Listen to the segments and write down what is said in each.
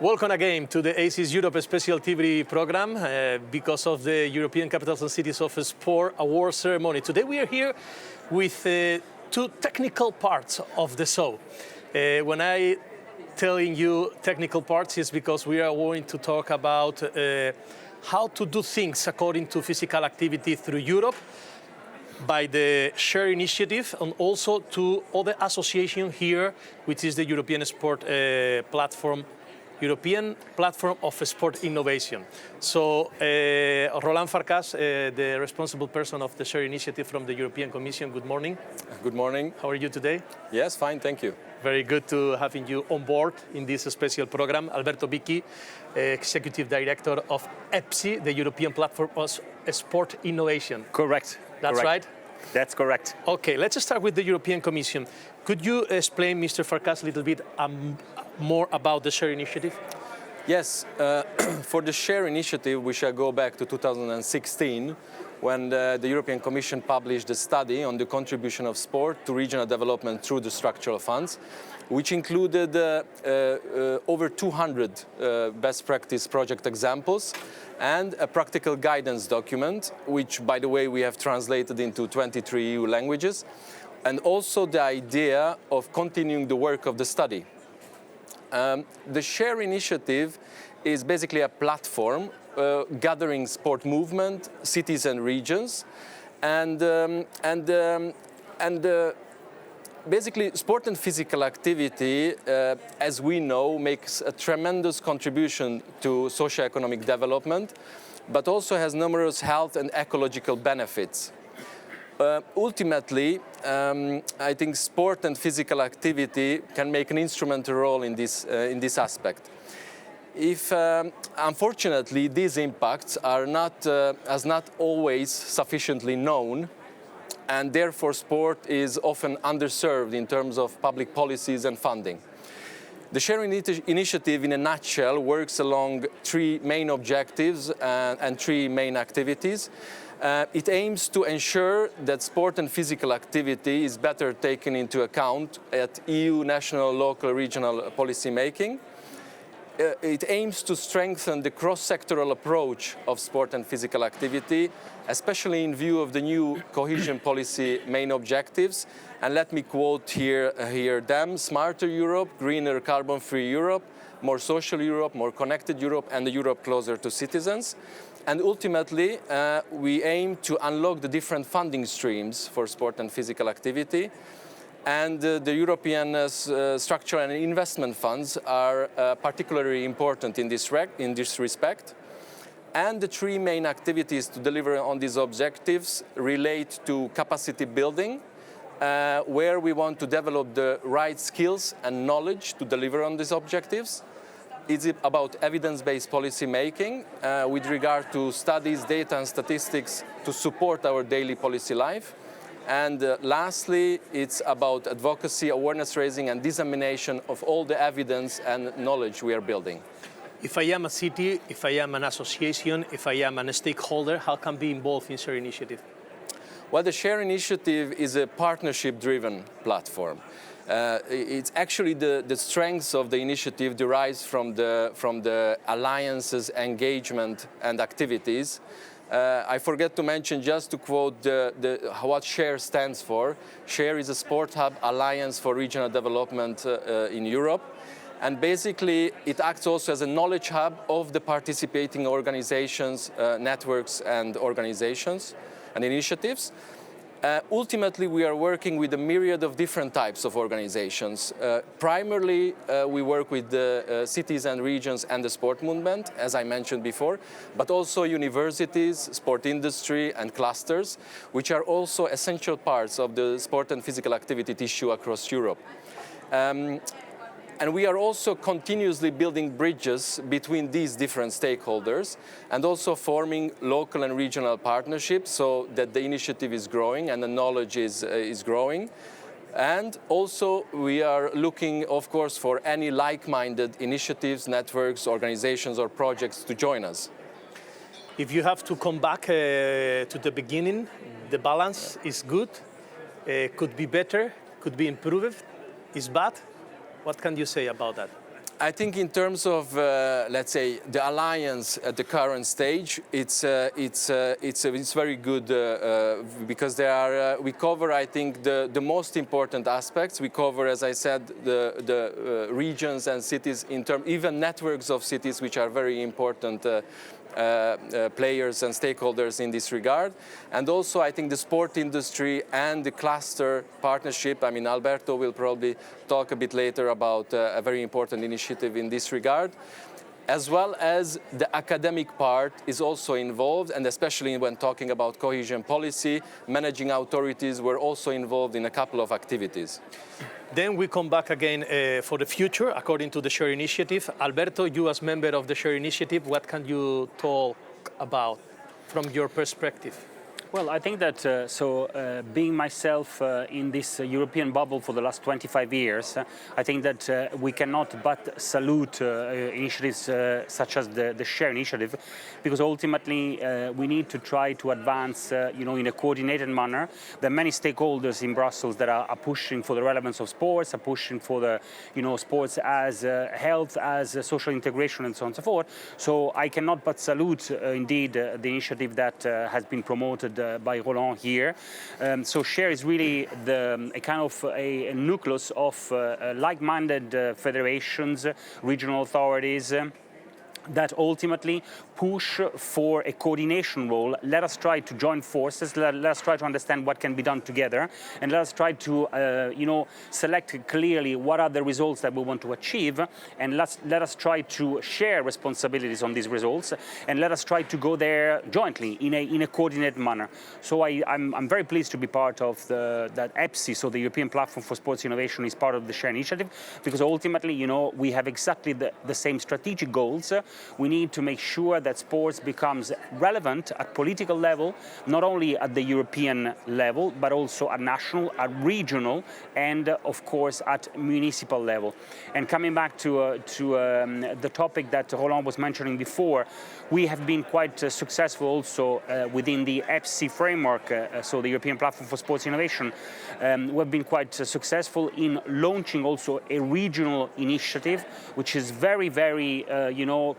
Welcome again to the ACES Europe Special TV program because of the European Capitals and Cities of Sport Award ceremony. Today we are here with two technical parts of the show. When I telling you technical parts is because we are going to talk about how to do things according to physical activity through Europe by the SHARE initiative and also to other association here, which is the European Platform of Sport Innovation. So Roland Farkas, the responsible person of the SHARE initiative from the European Commission, good morning. Good morning. How are you today? Yes, fine, thank you. Very good to having you on board in this special program. Alberto Bicchi, Executive Director of EPSI, the European Platform of Sport Innovation. Correct. That's correct. right? That's correct. Okay, let's start with the European Commission. Could you explain, Mr. Farkas, a little bit more about the SHARE initiative? Yes, for the SHARE initiative, we shall go back to 2016, when the European Commission published a study on the contribution of sport to regional development through the structural funds, which included over 200 best practice project examples and a practical guidance document, which, by the way, we have translated into 23 EU languages, and also the idea of continuing the work of the study. The SHARE initiative is basically a platform gathering sport movement, cities and regions, and basically sport and physical activity, as we know, makes a tremendous contribution to socio-economic development, but also has numerous health and ecological benefits. Ultimately, I think sport and physical activity can make an instrumental role in this aspect. Unfortunately, these impacts are not always sufficiently known, and therefore sport is often underserved in terms of public policies and funding. The SHARE initiative, in a nutshell, works along three main objectives and three main activities. It aims to ensure that sport and physical activity is better taken into account at EU, national, local, regional policy making. It aims to strengthen the cross-sectoral approach of sport and physical activity, especially in view of the new cohesion policy main objectives. And let me quote here them: smarter Europe, greener carbon-free Europe, more social Europe, more connected Europe, and a Europe closer to citizens. And ultimately, we aim to unlock the different funding streams for sport and physical activity. And the European structural and investment funds are particularly important in this respect. And the three main activities to deliver on these objectives relate to capacity building, where we want to develop the right skills and knowledge to deliver on these objectives. It's about evidence-based policy making with regard to studies, data and statistics to support our daily policy life. And lastly, it's about advocacy, awareness raising and dissemination of all the evidence and knowledge we are building. If I am a city, if I am an association, if I am a stakeholder, how can I be involved in SHARE initiative? Well, the SHARE initiative is a partnership-driven platform. It's actually the strengths of the initiative derives from the alliances, engagement and activities. I forget to mention, just to quote what SHARE stands for. SHARE is a Sport Hub Alliance for Regional Development in Europe. And basically, it acts also as a knowledge hub of the participating organizations, networks and organizations and initiatives. Ultimately, we are working with a myriad of different types of organizations. Primarily, we work with the cities and regions and the sport movement, as I mentioned before, but also universities, sport industry, and clusters, which are also essential parts of the sport and physical activity tissue across Europe. And we are also continuously building bridges between these different stakeholders and also forming local and regional partnerships so that the initiative is growing and the knowledge is growing. And also we are looking, of course, for any like-minded initiatives, networks, organizations or projects to join us. If you have to come back to the beginning, the balance is good, could be better, could be improved, is bad. What can you say about that? I think in terms of, let's say, the alliance at the current stage, it's very good because we cover, I think, the most important aspects. We cover, as I said, the regions and cities, even networks of cities, which are very important players and stakeholders in this regard. And also, I think the sport industry and the cluster partnership, I mean, Alberto will probably talk a bit later about a very important initiative in this regard, as well as the academic part is also involved, and especially when talking about cohesion policy, managing authorities were also involved in a couple of activities. Then we come back again for the future, according to the SHARE initiative. Alberto, you as member of the SHARE initiative, what can you talk about from your perspective? Well, I think that, being myself in this European bubble for the last 25 years, I think that we cannot but salute initiatives such as the SHARE initiative, because ultimately we need to try to advance, in a coordinated manner. There are many stakeholders in Brussels that are pushing for the relevance of sports, are pushing for the, sports as health, as social integration, and so on and so forth. So I cannot but salute, indeed, the initiative that has been promoted by Roland here. So SHARE is really a kind of a nucleus of like-minded federations, regional authorities, that ultimately push for a coordination role. Let us try to join forces, let us try to understand what can be done together, and let us try to select clearly what are the results that we want to achieve, and let us try to share responsibilities on these results, and let us try to go there jointly in a coordinated manner. So I'm very pleased to be part of that EPSI, so the European Platform for Sports Innovation, is part of the SHARE initiative, because ultimately, we have exactly the same strategic goals. We need to make sure that sports becomes relevant at political level, not only at the European level, but also at national, at regional, and of course at municipal level. And coming back to the topic that Roland was mentioning before, we have been quite successful also within the EPSI framework, so the European Platform for Sports Innovation. We've been quite successful in launching also a regional initiative, which is very, very,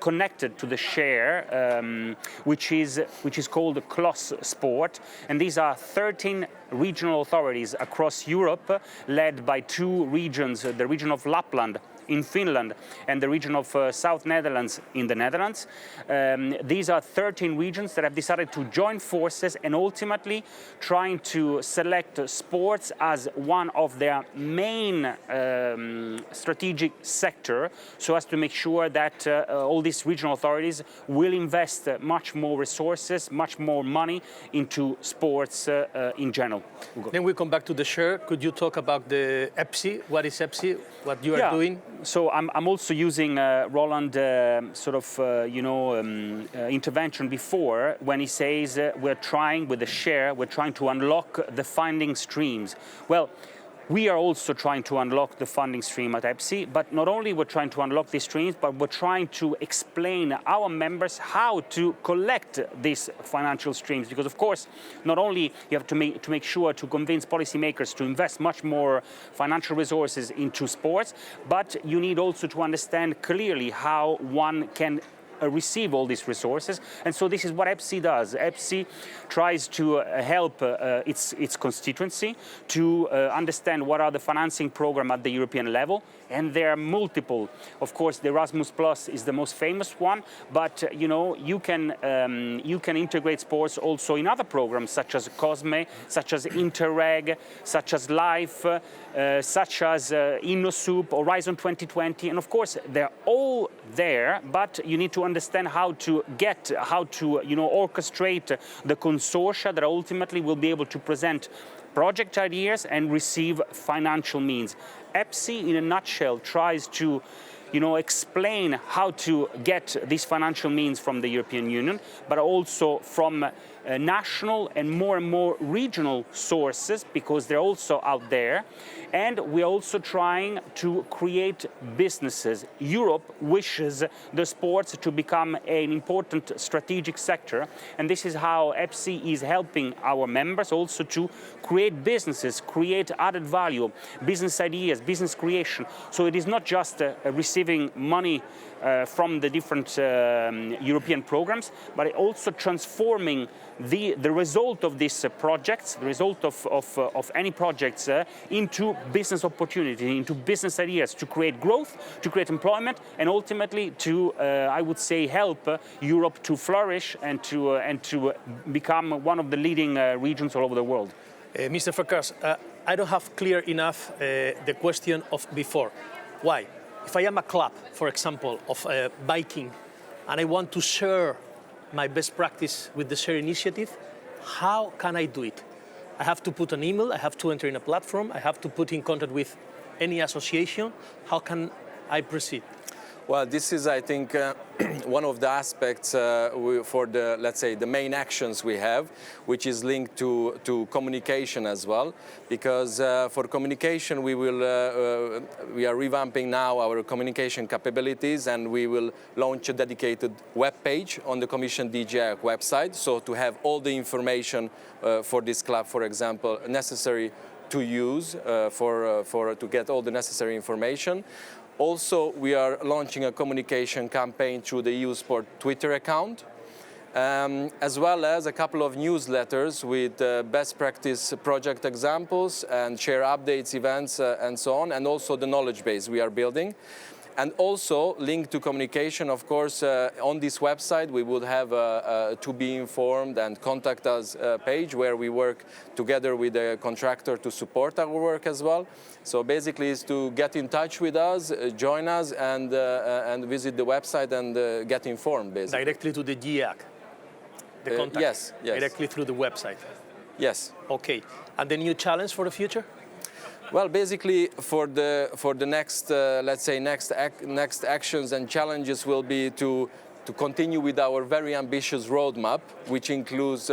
connected to the SHARE, which is called CLOS Sport, and these are 13 regional authorities across Europe, led by 2 regions, the region of Lapland in Finland and the region of South Netherlands in the Netherlands. These are 13 regions that have decided to join forces and ultimately trying to select sports as one of their main strategic sector, so as to make sure that all these regional authorities will invest much more resources, much more money into sports in general. Then we come back to the SHARE. Could you talk about the EPSI? What is EPSI? What you are doing? So I'm also using Roland intervention before, when he says we're trying with the SHARE, we're trying to unlock the funding streams. Well, we are also trying to unlock the funding stream at EPSI, but not only we're trying to unlock these streams, but we're trying to explain our members how to collect these financial streams. Because of course, not only you have to make sure to convince policymakers to invest much more financial resources into sports, but you need also to understand clearly how one can receive all these resources. And so this is what EPSI does. EPSI tries to help its constituency to understand what are the financing program at the European level, and there are multiple. Of course, the Erasmus Plus is the most famous one, but you can integrate sports also in other programs such as COSME, such as Interreg, such as LIFE, such as InnoSoup, Horizon 2020, and of course they're all there, but you need to understand how to orchestrate the consortia that ultimately will be able to present project ideas and receive financial means. EPSI, in a nutshell, tries to explain how to get these financial means from the European Union, but also from national and more regional sources, because they're also out there. And we're also trying to create businesses. Europe wishes the sports to become an important strategic sector, and this is how EPSI is helping our members also to create businesses, create added value, business ideas, business creation. So it is not just receiving receiving money from the different European programs, but also transforming the result of these projects, the result of any projects into business opportunity, into business ideas to create growth, to create employment, and ultimately to, I would say, help Europe to flourish and to become one of the leading regions all over the world. Mr. Farkas, I don't have clear enough the question of before. Why? If I am a club, for example, of biking, and I want to share my best practice with the Share Initiative, how can I do it? I have to put an email, I have to enter in a platform, I have to put in contact with any association. How can I proceed? Well, this is, I think, one of the aspects for the, let's say, the main actions we have, which is linked to communication as well. Because for communication, we are revamping now our communication capabilities, and we will launch a dedicated web page on the Commission DGI website. So to have all the information for this club, for example, necessary to use to get all the necessary information. Also, we are launching a communication campaign through the EU Sport Twitter account, as well as a couple of newsletters with best practice project examples and share updates, events, and so on, and also the knowledge base we are building. And also linked to communication, of course, on this website we would have a to be informed and contact us page where we work together with a contractor to support our work as well. So basically is to get in touch with us, join us, and visit the website and get informed, basically. Directly to the GIAC, the contact? Yes. Directly through the website? Yes. Okay. And the new challenge for the future? Well, basically, for the next, let's say, next actions and challenges will be to continue with our very ambitious roadmap, which includes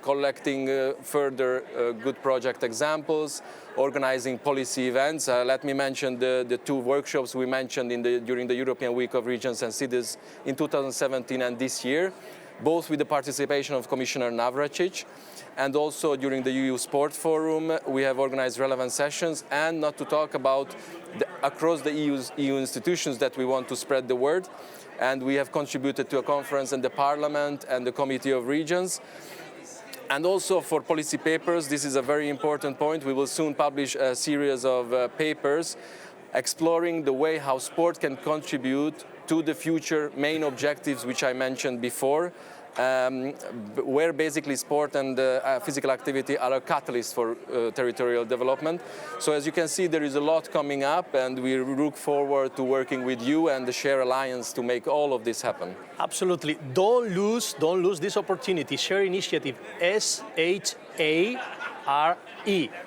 collecting further good project examples, organizing policy events. Let me mention the two workshops we mentioned during the European Week of Regions and Cities in 2017 and this year, both with the participation of Commissioner Navracic. And also during the EU Sport Forum, we have organized relevant sessions, and not to talk about across the EU institutions that we want to spread the word. And we have contributed to a conference in the Parliament and the Committee of Regions. And also for policy papers, this is a very important point. We will soon publish a series of papers exploring the way how sport can contribute to the future main objectives which I mentioned before, where basically sport and physical activity are a catalyst for territorial development. So as you can see, there is a lot coming up, and we look forward to working with you and the Share Alliance to make all of this happen. Absolutely. Don't lose this opportunity. Share Initiative, SHARE,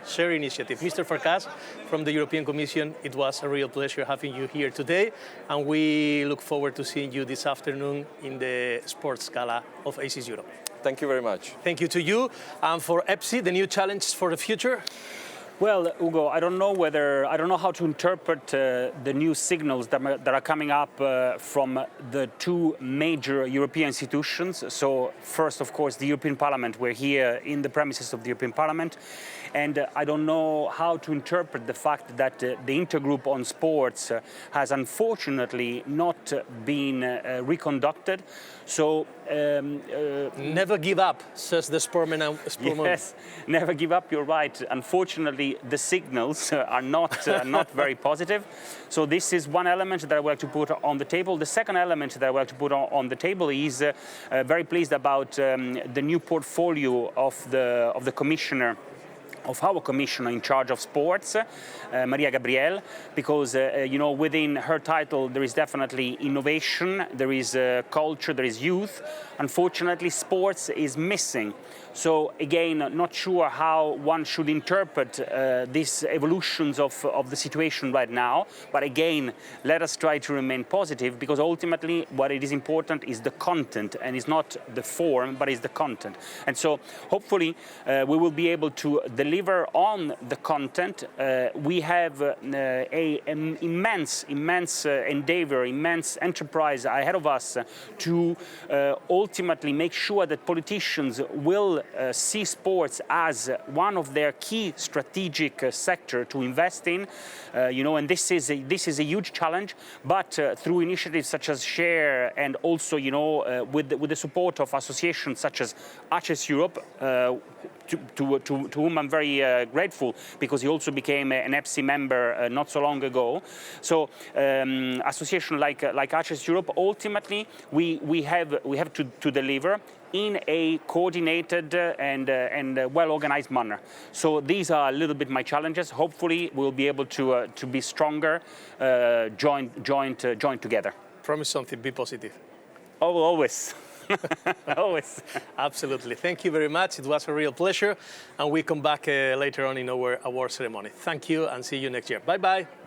Share Initiative. Mr. Farkas from the European Commission, it was a real pleasure having you here today, and we look forward to seeing you this afternoon in the sports gala of ACES Europe. Thank you very much. Thank you to you. And for EPSI, the new challenge for the future? Well, Ugo, I don't know how to interpret the new signals that are coming up from the two major European institutions. So first, of course, the European Parliament. We're here in the premises of the European Parliament. And I don't know how to interpret the fact that the intergroup on sports has unfortunately not been reconducted. So never give up, says the sportman. Yes, never give up. You're right. Unfortunately, the signals are not very positive. So this is one element that I would like to put on the table. The second element that I would like to put on the table is very pleased about the new portfolio of the commissioner. Of our commissioner in charge of sports, Maria Gabriel, because within her title there is definitely innovation, there is culture, there is youth. Unfortunately, sports is missing. So again, not sure how one should interpret these evolutions of the situation right now. But again, let us try to remain positive, because ultimately what it is important is the content, and it's not the form, but it's the content. And so hopefully we will be able to deliver deliver on the content. We have an immense endeavor, immense enterprise ahead of us to ultimately make sure that politicians will see sports as one of their key strategic sector to invest in. And this is a huge challenge. But through initiatives such as Share and also, with the support of associations such as ACES Europe, to whom I'm very grateful, because he also became an EPSI member not so long ago. So association like ACES Europe, ultimately we have to deliver in a coordinated and well-organized manner. So these are a little bit my challenges. Hopefully we'll be able to be stronger, joined together. Promise something, be positive. Oh, always. Always. Absolutely. Thank you very much. It was a real pleasure. And we come back later on in our award ceremony. Thank you and see you next year. Bye-bye.